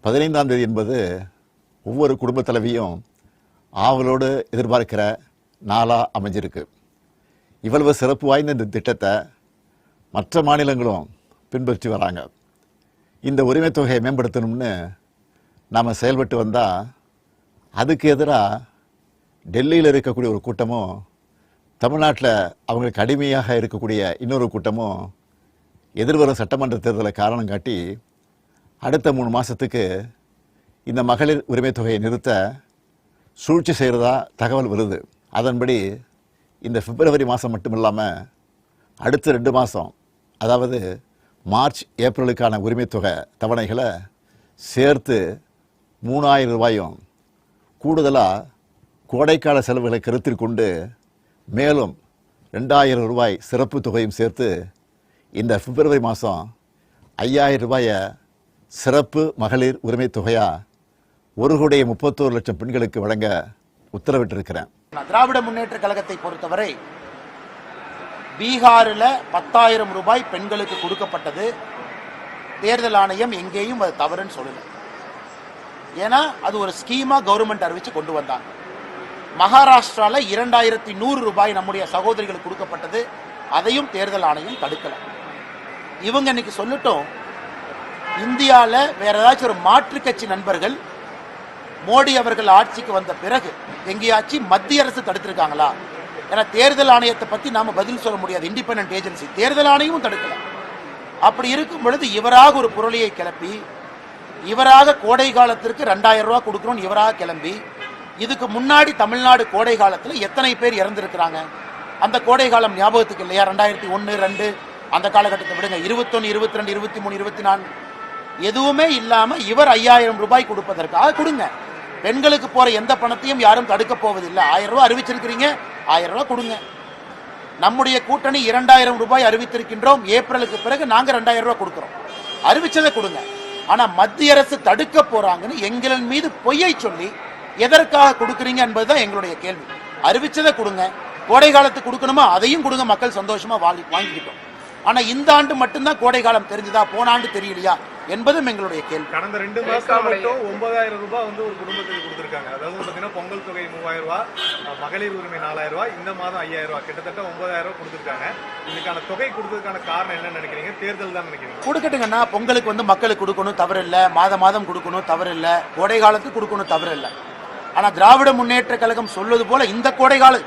15ஆம் தேதி என்பது ஒவ்வொரு குடும்ப தலைவியும் ஆவலோடு எதிர்பார்க்கிற நாளாக அமைஞ்சிருக்கு. இவ்வளவு சிறப்பு வாய்ந்த இந்த திட்டத்தை மற்ற மாநிலங்களும் பின்பற்றி வராங்க. இந்த உரிமை தொகையை மேம்படுத்தணும்னு நாம் செயல்பட்டு வந்தால் அதுக்கு எதிராக டெல்லியில் இருக்கக்கூடிய ஒரு கூட்டமும் தமிழ்நாட்டில் அவங்களுக்கு அடிமையாக இருக்கக்கூடிய இன்னொரு கூட்டமும் எதிர்வரும் சட்டமன்ற தேர்தலை காரணம் காட்டி அடுத்த 3 மாதத்துக்கு இந்த மகளிர் உரிமை தொகையை நிறுத்த சூழ்ச்சி செய்கிறதா தகவல் வருது. அதன்படி இந்த பிப்ரவரி மாதம் மட்டும் இல்லாமல் அடுத்த 2 மாதம், அதாவது மார்ச் ஏப்ரலுக்கான உரிமை தொகை தவணைகளை சேர்த்து 3000 ரூபாயும் கூடுதலாக கோடைக்கால செலவுகளை கருத்தில் கொண்டு மேலும் 2000 ரூபாய் சிறப்பு தொகையும் சேர்த்து இந்த பிப்ரவரி மாதம் 5000 ரூபாயை சிறப்பு மகளிர் உரிமை தொகையாக 1,31,00,000 பெண்களுக்கு வழங்க உத்தரவிட்டிருக்கிறேன். திராவிட முன்னேற்ற கழகத்தை பொறுத்தவரை பீகாரில் 10,000 ரூபாய் பெண்களுக்கு கொடுக்கப்பட்டது. தேர்தல் ஆணையம் எங்கேயும் அது தவறுன்னு சொல்லல. ஏன்னா அது ஒரு ஸ்கீமா கவர்மெண்ட் அறிவிச்சு கொண்டு வந்தாங்க. மகாராஷ்டிரால 2100 ரூபாய் நம்முடைய சகோதரிகளுக்கு கொடுக்கப்பட்டது. அதையும் தேர்தல் ஆணையம் தடுக்கல. இவங்க இன்னைக்கு சொல்லட்டும், இந்தியாவில் வேற ஏதாச்சும் ஒரு மாற்று கட்சி நண்பர்கள் மோடி அவர்கள் ஆட்சிக்கு வந்த பிறகு எங்கேயாச்சும் மத்திய அரசு தடுத்திருக்காங்களா? ஏன்னா தேர்தல் ஆணையத்தை பத்தி நாம பதில் சொல்ல முடியாது. இண்டிபெண்டன்ட் ஏஜென்சி, தேர்தல் ஆணையமும் தடுக்கல. அப்படி இருக்கும் பொழுது இவராக ஒரு புரளியை கிளப்பி, இவராக கோடை காலத்திற்கு 2000 ரூபாய் கொடுக்கணும் இவராக கிளம்பி, இதுக்கு முன்னாடி தமிழ்நாடு கோடை காலத்தில் எத்தனை பேர் இறந்திருக்கிறாங்க? அந்த கோடை காலம் ஞாபகத்துக்கு இல்லையா? 2001, 2 அந்த காலகட்டத்தை விடுங்க. 21, 22, 23, 24 எதுவுமே இல்லாம இவர் 5000 ரூபாய் கொடுப்பதற்காக கொடுங்க. பெண்களுக்கு போற எந்த பணத்தையும் யாரும் தடுக்க போவதில்லை. 1000 ரூபாய் அறிவிச்சிருக்கிறீங்க, 1000 ரூபாய் கொடுங்க. நம்முடைய கூட்டணி 2000 ரூபாய் அறிவித்திருக்கின்றோம். ஏப்ரலுக்கு பிறகு நாங்க 2000 ரூபாய் கொடுக்கிறோம். அறிவிச்சதை கொடுங்க. ஆனா மத்திய அரசு தடுக்க போறாங்கன்னு எங்களின் மீது பொய்யை சொல்லி எதற்காக கொடுக்குறீங்க என்பதுதான் எங்களுடைய கேள்வி. அறிவிச்சதை கொடுங்க. கோடை காலத்துக்கு கொடுக்கணுமா அதையும் கொடுங்க. மக்கள் சந்தோஷமா வாங்கிக்கிட்டோம். ஆனா இந்த ஆண்டு மட்டும்தான் கோடை காலம் தெரிஞ்சதா, போன ஆண்டு தெரியலையா என்பதும் எங்களுடைய கேள்வி. கடந்த 2 மாசம் மட்டும் 9000 ரூபாய் ஒரு குடும்பத்துக்கு கொடுத்திருக்காங்க. அதாவது பாத்தீங்கன்னா பொங்கல் தொகை 3000 ரூபாய், மகளிர் உரிமை 4000 ரூபாய், இந்த மாதம் 5000 ரூபாய், கிட்டத்தட்ட 9000 ரூபாய் கொடுத்திருக்காங்க. இதுக்கான தொகை கொடுத்ததுக்கான காரணம் என்னன்னு நினைக்கிறீங்க? தேர்தல் தான் நினைக்கிறீங்க? கொடுக்கட்டுங்கன்னா, பொங்கலுக்கு மக்களுக்கு கொடுக்கணும் தவறு இல்லை, மாதம் கொடுக்கணும் தவறு இல்லை, கோடை காலத்துக்கு கொடுக்கணும் தவறு இல்லை. ஆனா திராவிட முன்னேற்ற கழகம் சொல்வது போல இந்த கோடை கால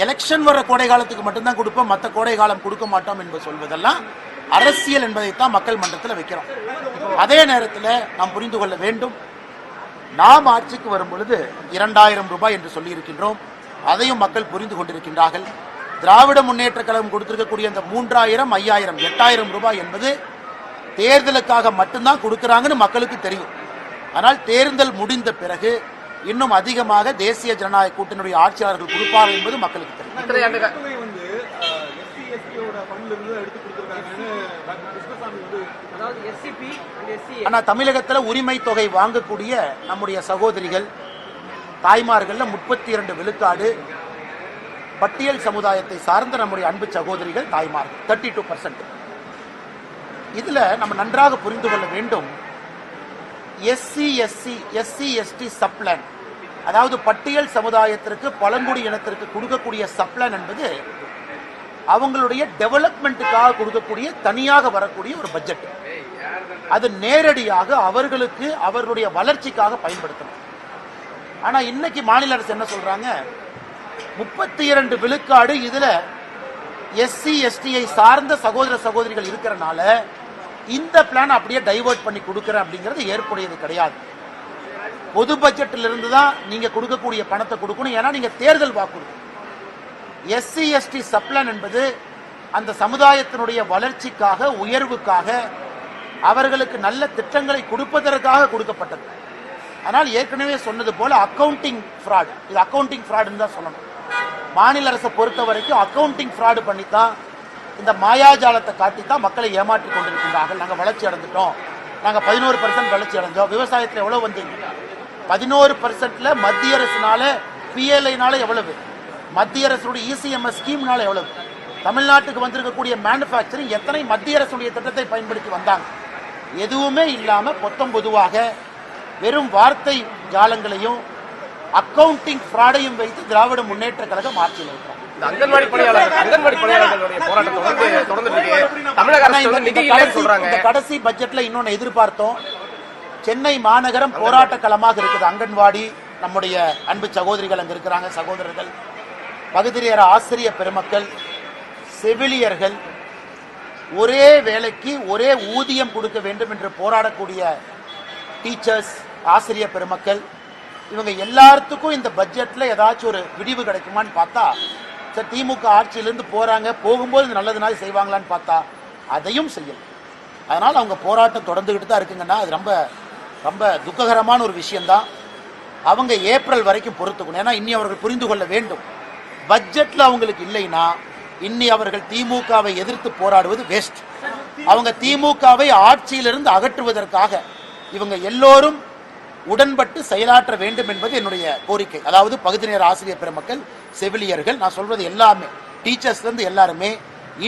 எலெக்ஷன் வர்ற கோடை காலத்துக்கு மட்டும்தான் கொடுப்போம், மற்ற கோடை காலம் கொடுக்க மாட்டோம் என்பது சொல்வதெல்லாம் அரசியல் என்பதைத்தான் மக்கள் மன்றத்தில் வைக்கிறோம். அதே நேரத்தில் நாம் புரிந்து கொள்ள வேண்டும், நாம் ஆட்சிக்கு வரும் பொழுது 2000 ரூபாய் என்று சொல்லி இருக்கின்றோம். அதையும் மக்கள் புரிந்து கொண்டிருக்கின்றார்கள். திராவிட முன்னேற்ற கழகம் கொடுத்திருக்கக்கூடிய அந்த 3000, 5000, 8000 ரூபாய் என்பது தேர்தலுக்காக மட்டும்தான் கொடுக்கிறாங்கன்னு மக்களுக்கு தெரியும். ஆனால் தேர்தல் முடிந்த பிறகு இன்னும் அதிகமாக தேசிய ஜனநாயக கூட்டணியுடைய ஆட்சியாளர்கள் கொடுப்பார்கள் என்பது மக்களுக்கு தெரியும். ஆனா தமிழகத்தில் உரிமை தொகை வாங்கக்கூடிய நம்முடைய சகோதரிகள் தாய்மார்கள் 32 விழுக்காடு பட்டியல் சமுதாயத்தை சார்ந்த நம்முடைய அன்பு சகோதரிகள் தாய்மார்கள் 32%. இதுல நம்ம நன்றாக புரிந்து கொள்ள வேண்டும், எஸ்சி எஸ்டி சப்ளான், அதாவது பட்டியல் சமுதாயத்திற்கு பழங்குடி இனத்திற்கு கொடுக்கக்கூடிய சப்ளான் என்பது அவங்களுடைய டெவலப்மெண்ட்டுக்காக கொடுக்கக்கூடிய தனியாக வரக்கூடிய ஒரு பட்ஜெட். அது நேரடியாக அவர்களுக்கு அவர்களுடைய வளர்ச்சிக்காக பயன்படுத்தணும். ஆனா இன்னைக்கு மாநில அரசு என்ன சொல்றாங்க, 32 விழுக்காடு இதுல எஸ்சி எஸ்டியை சார்ந்த சகோதர சகோதரிகள் இருக்கிறனால இந்த பிளான் அப்படியே டைவர்ட் பண்ணி கொடுக்கிறேன் அப்படிங்கிறது ஏற்புடையது கிடையாது. பொது பட்ஜெட்டில் இருந்து தான் நீங்க கொடுக்கக்கூடிய பணத்தை கொடுக்கணும். ஏன்னா நீங்க தேர்தல் வாக்குறுதி. எஸ்சி எஸ்டி சப்ளான் என்பது அந்த சமுதாயத்தினுடைய வளர்ச்சிக்காக, உயர்வுக்காக, அவர்களுக்கு நல்ல திட்டங்களை கொடுப்பதற்காக கொடுக்கப்பட்டது. ஆனால் ஏற்கனவே சொன்னது போல அக்கவுண்டிங் ஃப்ராட், இது அக்கவுண்டிங் ஃப்ராடுன்னு தான் சொல்லணும். மாநில அரசை பொறுத்த வரைக்கும் அக்கவுண்டிங் ஃப்ராடு பண்ணித்தான், இந்த மாயாஜாலத்தை காட்டித்தான் மக்களை ஏமாற்றி கொண்டிருக்கின்றார்கள். நாங்கள் வளர்ச்சி அடைந்துட்டோம், நாங்கள் 11% வளர்ச்சி அடைஞ்சோம். விவசாயத்தில் எவ்வளவு வந்தீங்க? 11%ல மத்திய அரசுனால, பிஎல்ஐனால எவ்வளவு, மத்திய அரசுடைய இசிஎம்எஸ் ஸ்கீம்னால எவ்வளவு, தமிழ்நாட்டுக்கு வந்திருக்கக்கூடிய மேனுஃபேக்சரிங் எத்தனை மத்திய அரசுடைய திட்டத்தை பயன்படுத்தி வந்தாங்க? எதுவுமே இல்லாம பொத்தம் பொதுவாக வெறும் வார்த்தை ஜாலங்களையும் அக்கவுண்டிங் ஃப்ராடையும் வைத்து திராவிட முன்னேற்ற கழகம் ஆட்சியில் இருக்கிறார். இந்த அங்கன்வாடி பணியாளர்களுடைய போராட்டம் தொடர்ந்து இருக்கு. தமிழக அரசு வந்து நிதி இல்லைன்னு சொல்றாங்க. இந்த கடைசி பட்ஜெட்ல இன்னொன்னு எதிர்பார்த்தோம். சென்னை மாநகரம் போராட்ட களமாக இருக்குது. அங்கன்வாடி, நம்முடைய அன்பு சகோதரிகள் அங்க இருக்கிறாங்க, சகோதரர்கள், பகுதிநேர ஆசிரியர் பெருமக்கள், செவிலியர்கள், ஒரே வேலைக்கு ஒரே ஊதியம் கொடுக்க வேண்டும் என்று போராடக்கூடிய டீச்சர்ஸ், ஆசிரியர் பெருமக்கள், இவங்க எல்லாத்துக்கும் இந்த பட்ஜெட்ல ஏதாச்சும் ஒரு விடிவு கிடைக்குமான்னு பார்த்தா, சார் திமுக ஆட்சியிலிருந்து போறாங்க, போகும்போது நல்லதுனால செய்வாங்களான்னு பார்த்தா அதையும் செய்யல. அதனால அவங்க போராட்டம் தொடர்ந்துகிட்டு தான் இருக்குங்கன்னா அது ரொம்ப ரொம்ப துக்ககரமான ஒரு விஷயம்தான். அவங்க ஏப்ரல் வரைக்கும் பொறுத்துக்கணும். ஏன்னா இன்னி அவர்கள் புரிந்து கொள்ள வேண்டும், பட்ஜெட்ல அவங்களுக்கு இல்லைன்னா இன்னி அவர்கள் திமுகவை எதிர்த்து போராடுவது வேஸ்ட். அவங்க திமுகவை ஆட்சியிலிருந்து அகற்றுவதற்காக இவங்க எல்லோரும் உடன்பட்டு செயலாற்ற வேண்டும் என்பது என்னுடைய கோரிக்கை. அதாவது பகுதி நேர ஆசிரியர் பெருமக்கள், செவிலியர்கள், நான் சொல்றது எல்லாமே, டீச்சர்ஸ்ல இருந்து எல்லாருமே,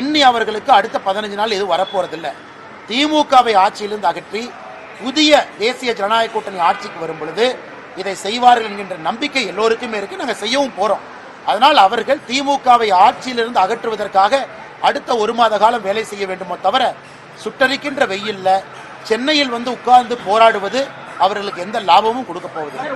இன்னி அவர்களுக்கு அடுத்த 15 நாள் எதுவும் வரப்போறதில்லை. திமுகவை ஆட்சியிலிருந்து அகற்றி புதிய தேசிய ஜனநாயக கூட்டணி ஆட்சிக்கு வரும் பொழுது இதை செய்வார்கள் என்கின்ற நம்பிக்கை எல்லோருக்குமே இருக்கு. நாங்கள் செய்யவும் போறோம். அதனால் அவர்கள் திமுகவை ஆட்சியிலிருந்து அகற்றுவதற்காக அடுத்த 1 மாத காலம் வேலை செய்ய வேண்டுமோ தவிர, சுட்டரிக்கின்ற வெயில்ல சென்னையில் வந்து உட்கார்ந்து போராடுவது அவர்களுக்கு எந்த லாபமும் கொடுக்க போவதில்லை.